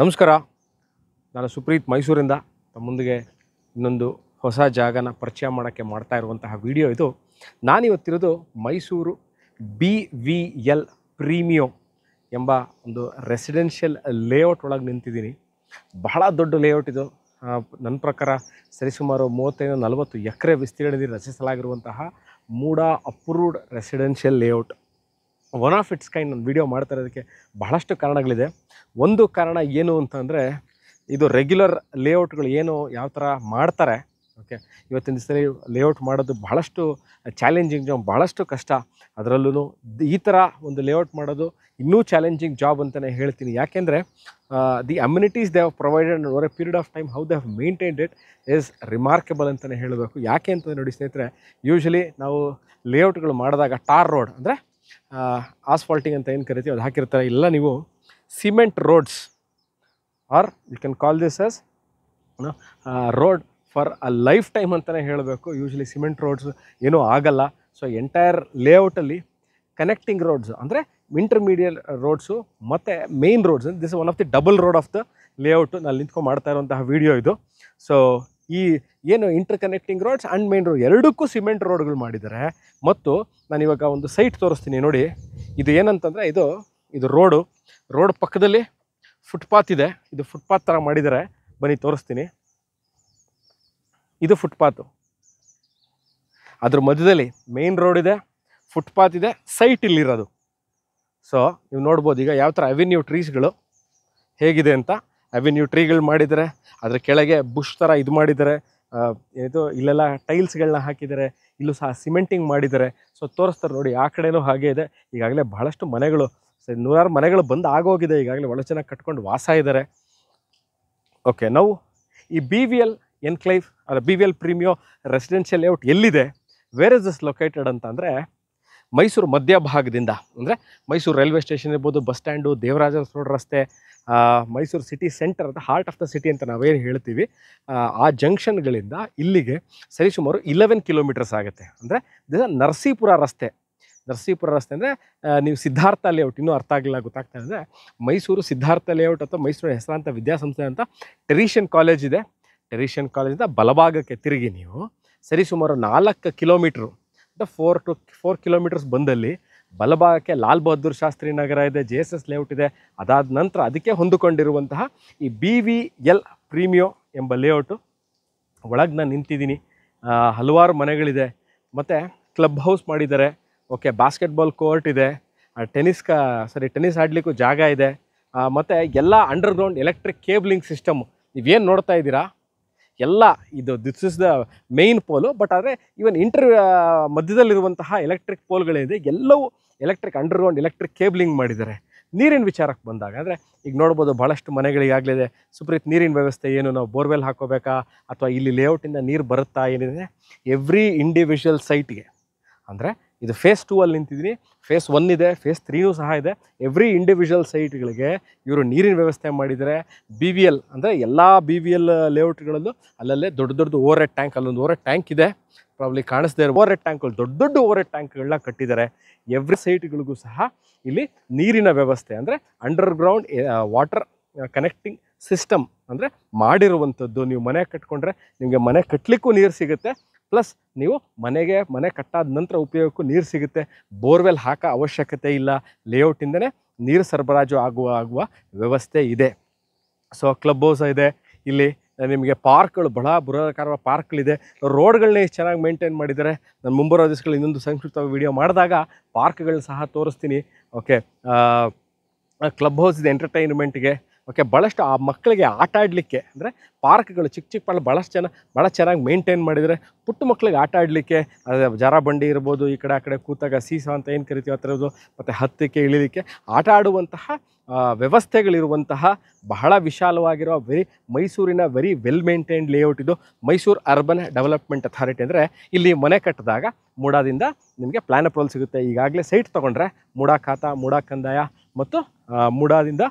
ನಮಸ್ಕಾರ. ನಾನು ಸುಪ್ರೀತ್ ಮೈಸೂರಿಂದ ತಮ್ಮ ಮುಂದಿಗೆ ಇನ್ನೊಂದು ಹೊಸ ಜಾಗನ ಪರಿಚಯ ಮಾಡೋಕ್ಕೆ ಮಾಡ್ತಾ ಇರುವಂತಹ ವಿಡಿಯೋ ಇದು. ನಾನಿವತ್ತಿರೋದು ಮೈಸೂರು BVL ಪ್ರೀಮಿಯೋ ಎಂಬ ಒಂದು ರೆಸಿಡೆನ್ಷಿಯಲ್ ಲೇಔಟ್ ಒಳಗೆ ನಿಂತಿದ್ದೀನಿ. ಬಹಳ ದೊಡ್ಡ ಲೇಔಟ್ ಇದು. ನನ್ನ ಪ್ರಕಾರ ಸರಿಸುಮಾರು 35-40 ಎಕರೆ ವಿಸ್ತೀರ್ಣದಲ್ಲಿ ರಚಿಸಲಾಗಿರುವಂತಹ MUDA approved residential layout. One of its kind. ನಾನು ವೀಡಿಯೋ ಮಾಡ್ತಾ ಇರೋದಕ್ಕೆ ಬಹಳಷ್ಟು ಕಾರಣಗಳಿದೆ. ಒಂದು ಕಾರಣ ಏನು ಅಂತಂದರೆ, ಇದು ರೆಗ್ಯುಲರ್ ಲೇಔಟ್ಗಳು ಏನು ಯಾವ ಥರ ಮಾಡ್ತಾರೆ, ಓಕೆ, ಇವತ್ತಿನ ದಿವಸದಲ್ಲಿ ಲೇಔಟ್ ಮಾಡೋದು ಬಹಳಷ್ಟು ಚಾಲೆಂಜಿಂಗ್ ಜಾಬ್, ಬಹಳಷ್ಟು ಕಷ್ಟ. ಅದರಲ್ಲೂ ಈ ಥರ ಒಂದು ಲೇಔಟ್ ಮಾಡೋದು ಇನ್ನೂ ಚಾಲೆಂಜಿಂಗ್ ಜಾಬ್ ಅಂತಲೇ ಹೇಳ್ತೀನಿ. ಯಾಕೆಂದರೆ the amenities they have provided over A period of time, how they have maintained it is remarkable ಅಂತಲೇ ಹೇಳಬೇಕು. ಯಾಕೆ ಅಂತಂದರೆ ನೋಡಿ ಸ್ನೇಹಿತರೆ, ಯೂಶ್ವಲಿ ನಾವು ಲೇಔಟ್ಗಳು ಮಾಡಿದಾಗ ಟಾರ್ ರೋಡ್ ಅಂದರೆ ಆಸ್ಫಾಲ್ಟಿಂಗ್ ಅಂತ ಏನು ಕರಿತೀವಿ ಅದು ಹಾಕಿರ್ತಾರೆ. ಇಲ್ಲ, ನೀವು cement roads or you can call this as road for a lifetime ಅಂತಲೇ ಹೇಳಬೇಕು. ಯೂಶ್ವಲಿ ಸಿಮೆಂಟ್ ರೋಡ್ಸ್ ಏನೂ ಆಗಲ್ಲ. ಸೊ ಎಂಟೈರ್ ಲೇಔಟಲ್ಲಿ ಕನೆಕ್ಟಿಂಗ್ ರೋಡ್ಸ್ ಅಂದರೆ ಇಂಟರ್ಮೀಡಿಯೇಟ್ ರೋಡ್ಸು ಮತ್ತು main roads, this one of the double road of the layout ನಾನು ನಿಂತ್ಕೊಂಡು ಮಾಡ್ತಾ ಇರುವಂತಹ ವಿಡಿಯೋ ಇದು. ಸೊ ಈ ಏನು interconnecting roads and main road ಎರಡಕ್ಕೂ ಸಿಮೆಂಟ್ ರೋಡ್ಗಳು ಮಾಡಿದ್ದಾರೆ. ಮತ್ತು ನಾನು ಇವಾಗ ಒಂದು ಸೈಟ್ ತೋರಿಸ್ತೀನಿ ನೋಡಿ. ಇದು ಏನಂತಂದರೆ, ಇದು ರೋಡ್ ಪಕ್ಕದಲ್ಲಿ ಫುಟ್ಪಾತ್ ಇದೆ. ಇದು ಫುಟ್ಪಾತ್ ಥರ ಮಾಡಿದ್ದಾರೆ. ಬನ್ನಿ ತೋರಿಸ್ತೀನಿ. ಇದು ಫುಟ್ಪಾತು, ಅದ್ರ ಮಧ್ಯದಲ್ಲಿ ಮೇನ್ ರೋಡ್ ಇದೆ, ಫುಟ್ಪಾತ್ ಇದೆ, ಸೈಟ್ ಇಲ್ಲಿರೋದು. ಸೊ ನೀವು ನೋಡ್ಬೋದು ಈಗ ಯಾವ ಥರ ಅವೆನ್ಯೂ ಟ್ರೀಸ್ಗಳು ಹೇಗಿದೆ ಅಂತ. ಅವೆನ್ಯೂ ಟ್ರೀಗಳು ಮಾಡಿದ್ದಾರೆ, ಅದ್ರ ಕೆಳಗೆ ಬುಷ್ ಥರ ಇದು ಮಾಡಿದ್ದಾರೆ. ಇಲ್ಲೆಲ್ಲ ಟೈಲ್ಸ್ಗಳನ್ನ ಹಾಕಿದ್ದಾರೆ, ಇಲ್ಲೂ ಸಹ ಸಿಮೆಂಟಿಂಗ್ ಮಾಡಿದ್ದಾರೆ. ಸೊ ತೋರಿಸ್ತಾರೆ ನೋಡಿ, ಆ ಕಡೆನೂ ಹಾಗೆ ಇದೆ. ಈಗಾಗಲೇ ಬಹಳಷ್ಟು ಮನೆಗಳು, ನೂರಾರು ಮನೆಗಳು ಬಂದು ಆಗೋಗಿದೆ. ಈಗಾಗಲೇ ಒಳ್ಳೆ ಚೆನ್ನಾಗಿ ಕಟ್ಕೊಂಡು ವಾಸ ಇದ್ದಾರೆ. ಓಕೆ, ನಾವು ಈ BVL ಎನ್ಕ್ಲೇವ್ ಅಲ್ಲ BVL ಪ್ರೀಮಿಯೋ ರೆಸಿಡೆನ್ಷಿಯಲ್ ಲೇಔಟ್ ಎಲ್ಲಿದೆ, ವೇರ್ ಇಸ್ ದಿಸ್ ಲೊಕೇಟೆಡ್ ಅಂತಂದರೆ, ಮೈಸೂರು ಮಧ್ಯಭಾಗದಿಂದ ಅಂದರೆ ಮೈಸೂರು ರೈಲ್ವೆ ಸ್ಟೇಷನ್ ಇರ್ಬೋದು, ಬಸ್ ಸ್ಟ್ಯಾಂಡು, ದೇವರಾಜ ರೋಡ್ ರಸ್ತೆ, ಮೈಸೂರು ಸಿಟಿ ಸೆಂಟರ್ ಅಂತ ಹಾರ್ಟ್ ಆಫ್ ದ ಸಿಟಿ ಅಂತ ನಾವೇನು ಹೇಳ್ತೀವಿ, ಆ ಜಂಕ್ಷನ್ಗಳಿಂದ ಇಲ್ಲಿಗೆ ಸರಿಸುಮಾರು 11 ಕಿಲೋಮೀಟರ್ಸ್ ಆಗುತ್ತೆ. ಅಂದರೆ ನರಸೀಪುರ ರಸ್ತೆ ಅಂದರೆ ನೀವು ಸಿದ್ಧಾರ್ಥ ಲೇಔಟ್, ಇನ್ನೂ ಅರ್ಥ ಆಗಲಿಲ್ಲ, ಗೊತ್ತಾಗ್ತಾ ಇದೆ. ಮೈಸೂರು ಸಿದ್ಧಾರ್ಥ ಲೇಔಟ್ ಅಥವಾ ಮೈಸೂರು ಹೆಸರಾಂತ ವಿದ್ಯಾಸಂಸ್ಥೆ ಅಂತ ಟೆರಿಷಿಯನ್ ಕಾಲೇಜ್ ಇದೆ. ಟೆರಿಷಿಯನ್ ಕಾಲೇಜಿಂದ ಬಲಭಾಗಕ್ಕೆ ತಿರುಗಿ ನೀವು ಸರಿಸುಮಾರು 4 ಕಿಲೋಮೀಟ್ರು, 4 ಕಿಲೋಮೀಟರ್ಸ್ ಬಂದಲ್ಲಿ ಬಲಭಾಗಕ್ಕೆ ಲಾಲ್ ಬಹದ್ದೂರ್ ಶಾಸ್ತ್ರಿ ನಗರ ಇದೆ, JSS ಲೇಔಟ್ ಇದೆ. ಅದಾದ ನಂತರ ಅದಕ್ಕೆ ಹೊಂದಿಕೊಂಡಿರುವಂತಹ ಈ BVL ಪ್ರೀಮಿಯೋ ಎಂಬ ಲೇಔಟು ಒಳಗೆ ನಾನು ನಿಂತಿದ್ದೀನಿ. ಹಲವಾರು ಮನೆಗಳಿದೆ, ಮತ್ತು ಕ್ಲಬ್ ಹೌಸ್ ಮಾಡಿದ್ದಾರೆ. ಓಕೆ, ಬಾಸ್ಕೆಟ್ಬಾಲ್ ಕೋರ್ಟ್ ಇದೆ, ಟೆನ್ನಿಸ್ ಆಡಲಿಕ್ಕೂ ಜಾಗ ಇದೆ. ಮತ್ತು ಎಲ್ಲ ಅಂಡರ್ಗ್ರೌಂಡ್ ಎಲೆಕ್ಟ್ರಿಕ್ ಕೇಬ್ಲಿಂಗ್ ಸಿಸ್ಟಮ್ ನೀವೇನು ನೋಡ್ತಾ ಇದ್ದೀರಾ ಎಲ್ಲ this is the main pole. But ಆದರೆ ಈವನ್ ಮಧ್ಯದಲ್ಲಿರುವಂತಹ ಎಲೆಕ್ಟ್ರಿಕ್ ಪೋಲ್ಗಳಿದೆ, ಎಲ್ಲವೂ ಅಂಡರ್ಗ್ರೌಂಡ್ ಎಲೆಕ್ಟ್ರಿಕ್ ಕೇಬ್ಲಿಂಗ್ ಮಾಡಿದ್ದಾರೆ. ನೀರಿನ ವಿಚಾರಕ್ಕೆ ಬಂದಾಗ ಅಂದರೆ ಈಗ ನೋಡ್ಬೋದು ಭಾಳಷ್ಟು ಮನೆಗಳಿಗಾಗಲಿದೆ, ಸುಪ್ರೀತ್ ನೀರಿನ ವ್ಯವಸ್ಥೆ ಏನು, ನಾವು ಬೋರ್ವೆಲ್ ಹಾಕೋಬೇಕಾ ಅಥವಾ ಇಲ್ಲಿ ಲೇಔಟಿಂದ ನೀರು ಬರುತ್ತಾ ಏನಿದೆ, ಎವ್ರಿ ಇಂಡಿವಿಜುವಲ್ ಸೈಟ್ಗೆ. ಅಂದರೆ ಇದು ಫೇಸ್ 2 ಅಲ್ಲಿ ನಿಂತಿದ್ದೀನಿ, ಫೇಸ್ 1 ಇದೆ, ಫೇಸ್ 3 ಸಹ ಇದೆ. ಎವ್ರಿ ಇಂಡಿವಿಜುವಲ್ ಸೈಟ್ಗಳಿಗೆ ಇವರು ನೀರಿನ ವ್ಯವಸ್ಥೆ ಮಾಡಿದರೆ. BVL ಅಂದರೆ ಎಲ್ಲ BVL ಲೇಔಟ್ಗಳಲ್ಲೂ ಅಲ್ಲಲ್ಲೇ ದೊಡ್ಡ ಓವರ್ ಹೆಡ್ ಟ್ಯಾಂಕ್, ಅಲ್ಲೊಂದು ಓವರ್ ಹೆಡ್ ಟ್ಯಾಂಕ್ ಇದೆ, ಪ್ರಾಬ್ಲಿ ಕಾಣಿಸ್ದೇ ಇರೋ ಓವರ್ ಹೆಡ್ ಟ್ಯಾಂಕ್ಗಳು, ದೊಡ್ಡ ಓವರ್ ಹೆಡ್ ಟ್ಯಾಂಕ್ಗಳನ್ನ ಕಟ್ಟಿದ್ದಾರೆ. ಎವ್ರಿ ಸೈಟ್ಗಳಿಗೂ ಸಹ ಇಲ್ಲಿ ನೀರಿನ ವ್ಯವಸ್ಥೆ ಅಂದರೆ ಅಂಡರ್ಗ್ರೌಂಡ್ ವಾಟರ್ ಕನೆಕ್ಟಿಂಗ್ ಸಿಸ್ಟಮ್ ಅಂದರೆ ಮಾಡಿರುವಂಥದ್ದು. ನೀವು ಮನೆ ಕಟ್ಕೊಂಡ್ರೆ ನಿಮಗೆ ಮನೆ ಕಟ್ಟಲಿಕ್ಕೂ ನೀರು ಸಿಗುತ್ತೆ, ಪ್ಲಸ್ ನೀವು ಮನೆ ಕಟ್ಟಾದ ನಂತರ ಉಪಯೋಗಕ್ಕೂ ನೀರು ಸಿಗುತ್ತೆ. ಬೋರ್ವೆಲ್ ಹಾಕೋ ಅವಶ್ಯಕತೆ ಇಲ್ಲ, ಲೇಔಟಿಂದನೇ ನೀರು ಸರಬರಾಜು ಆಗುವ ವ್ಯವಸ್ಥೆ ಇದೆ. ಸೊ ಕ್ಲಬ್ ಹೌಸ್ ಇದೆ, ಇಲ್ಲಿ ನಿಮಗೆ ಪಾರ್ಕ್ಗಳು, ಬೃಹದಾಕಾರವಾದ ಪಾರ್ಕ್ಗಳಿದೆ. ರೋಡ್ಗಳನ್ನ ಎಷ್ಟು ಚೆನ್ನಾಗಿ ಮೇಂಟೈನ್ ಮಾಡಿದ್ದಾರೆ. ನಾನು ಮುಂಬರುವ ದಿವಸಗಳು ಇನ್ನೊಂದು ಸಂಕ್ಷಿಪ್ತವಾಗಿ ವಿಡಿಯೋ ಮಾಡಿದಾಗ ಪಾರ್ಕ್ಗಳನ್ನ ಸಹ ತೋರಿಸ್ತೀನಿ. ಓಕೆ, ಕ್ಲಬ್ ಹೌಸ್ ಇದೆ ಎಂಟರ್ಟೈನ್ಮೆಂಟ್ಗೆ. ಓಕೆ, ಭಾಳಷ್ಟು ಆ ಮಕ್ಕಳಿಗೆ ಆಟ ಆಡಲಿಕ್ಕೆ ಅಂದರೆ ಪಾರ್ಕ್ಗಳು ಚಿಕ್ಕ ಪಾರ್ಕ್ ಭಾಳ ಚೆನ್ನಾಗಿ ಮೇಂಟೈನ್ ಮಾಡಿದರೆ. ಪುಟ್ಟ ಮಕ್ಕಳಿಗೆ ಆಟ ಆಡಲಿಕ್ಕೆ ಜಾರಬಂಡಿ ಇರ್ಬೋದು, ಈ ಕಡೆ ಆ ಕಡೆ ಕೂತಾಗ ಸೀಸಾ ಅಂತ ಏನು ಕರಿತೀವಿ ಆ ಥರದ್ದು, ಮತ್ತು ಹತ್ತಕ್ಕೆ ಇಳಿಲಿಕ್ಕೆ ಆಟ ಆಡುವಂತಹ ವ್ಯವಸ್ಥೆಗಳಿರುವಂತಹ ಬಹಳ ವಿಶಾಲವಾಗಿರೋ ಮೈಸೂರಿನ ವೆರಿ ವೆಲ್ ಮೇಂಟೈನ್ಡ್ ಲೇಔಟ್ ಇದು. ಮೈಸೂರು ಅರ್ಬನ್ ಡೆವಲಪ್ಮೆಂಟ್ ಅಥಾರಿಟಿ ಅಂದರೆ ಇಲ್ಲಿ ಮನೆ ಕಟ್ಟಿದಾಗ ಮೂಡಾದಿಂದ ನಿಮಗೆ ಪ್ಲ್ಯಾನ್ ಅಪ್ರೂವಲ್ ಸಿಗುತ್ತೆ. ಈಗಾಗಲೇ ಸೈಟ್ ತೊಗೊಂಡ್ರೆ ಮೂಡಾ ಖಾತಾ, ಮೂಡಾ ಕಂದಾಯ ಮತ್ತು ಮೂಡಾದಿಂದ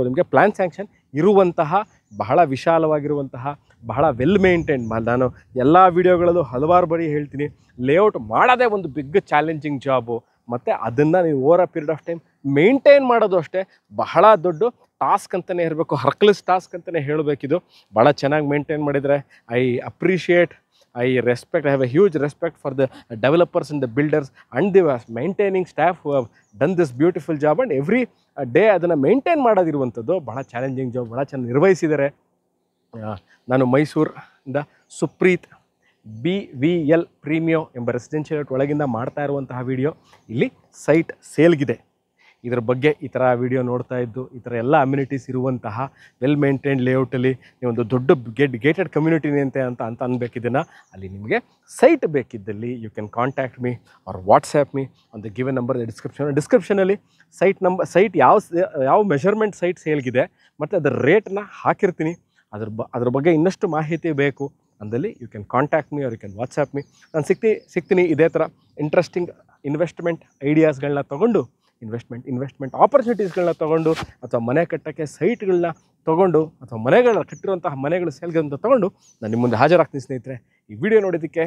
ನಿಮಗೆ ಪ್ಲ್ಯಾನ್ ಸ್ಯಾಂಕ್ಷನ್ ಇರುವಂತಹ ಬಹಳ ವಿಶಾಲವಾಗಿರುವಂತಹ ಬಹಳ ವೆಲ್ ಮೇಂಟೈನ್. ನಾನು ಎಲ್ಲ ವೀಡಿಯೋಗಳಲ್ಲೂ ಹಲವಾರು ಬಾರಿ ಹೇಳ್ತೀನಿ, ಲೇಔಟ್ ಮಾಡೋದೇ ಒಂದು ಬಿಗ್ ಚಾಲೆಂಜಿಂಗ್ ಜಾಬು. ಮತ್ತು ಅದನ್ನು ನೀವು over a period of time maintain ಮಾಡೋದು ಅಷ್ಟೇ ಬಹಳ ದೊಡ್ಡ ಟಾಸ್ಕ್ ಅಂತಲೇ ಇರಬೇಕು, ಹರ್ಕ್ಲೆಸ್ ಟಾಸ್ಕ್ ಅಂತಲೇ ಹೇಳಬೇಕಿದು. ಭಾಳ ಚೆನ್ನಾಗಿ ಮೇಂಟೈನ್ ಮಾಡಿದರೆ I appreciate, I respect, I have a huge respect for the developers and the builders and the maintaining staff who have done this beautiful job, and every day ಅದನ್ನು maintain ಮಾಡೋದಿರುವಂಥದ್ದು ಭಾಳ challenging job, ಭಾಳ ಚೆನ್ನಾಗಿ ನಿರ್ವಹಿಸಿದ್ದಾರೆ. ನಾನು ಮೈಸೂರಿಂದ Supreeth BVL Premio ಎಂಬ residential ಒಳಗಿಂದ ಮಾಡ್ತಾ ಇರುವಂತಹ ವಿಡಿಯೋ. ಇಲ್ಲಿ ಸೈಟ್ ಸೇಲ್ಗಿದೆ. ಇದರ ಬಗ್ಗೆ ಈ ಥರ ವಿಡಿಯೋ ನೋಡ್ತಾ ಇದ್ದು ಈ ಥರ ಎಲ್ಲ ಅಮ್ಯುನಿಟೀಸ್ ಇರುವಂತಹ ವೆಲ್ ಮೇಂಟೈನ್ಡ್ ಲೇಔಟಲ್ಲಿ ನೀವೊಂದು ದೊಡ್ಡ ಗೇಟೆಡ್ ಕಮ್ಯುನಿಟಿನೇ ಅಂತ ಅನ್ಬೇಕಿದ್ದನ್ನು, ಅಲ್ಲಿ ನಿಮಗೆ ಸೈಟ್ ಬೇಕಿದ್ದಲ್ಲಿ you can contact me or WhatsApp me on the given number ಡಿಸ್ಕ್ರಿಪ್ಷನಲ್ಲಿ ಸೈಟ್ ಯಾವ ಮೆಷರ್ಮೆಂಟ್ ಸೈಟ್ ಸೇಲ್ಗಿದೆ ಮತ್ತು ಅದರ ರೇಟನ್ನ ಹಾಕಿರ್ತೀನಿ. ಅದ್ರ ಬಗ್ಗೆ ಇನ್ನಷ್ಟು ಮಾಹಿತಿ ಬೇಕು ಅಂದಲ್ಲಿ you can contact me or you can WhatsApp me. ನಾನು ಸಿಗ್ತೀನಿ ಇದೇ ಥರ ಇಂಟ್ರೆಸ್ಟಿಂಗ್ ಇನ್ವೆಸ್ಟ್ಮೆಂಟ್ ಐಡಿಯಾಸ್ಗಳನ್ನ ತೊಗೊಂಡು, ಇನ್ವೆಸ್ಟ್ಮೆಂಟ್ ಆಪರ್ಚುನಿಟೀಸ್ಗಳನ್ನ ತೊಗೊಂಡು, ಅಥವಾ ಮನೆ ಕಟ್ಟೋಕ್ಕೆ ಸೈಟ್ಗಳನ್ನ ತೊಗೊಂಡು, ಅಥವಾ ಕಟ್ಟಿರುವಂತಹ ಮನೆಗಳು ಸೇಲ್ಗೆ ಅಂತ ತೊಗೊಂಡು ನಾನು ನಿಮ್ಮ ಮುಂದೆ ಹಾಜರಾಗ್ತೀನಿ ಸ್ನೇಹಿತರೆ. ಈ ವಿಡಿಯೋ ನೋಡಿದ್ದಕ್ಕೆ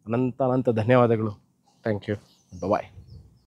ಅನಂತ ಧನ್ಯವಾದಗಳು. Thank you. ಬಾಯ್.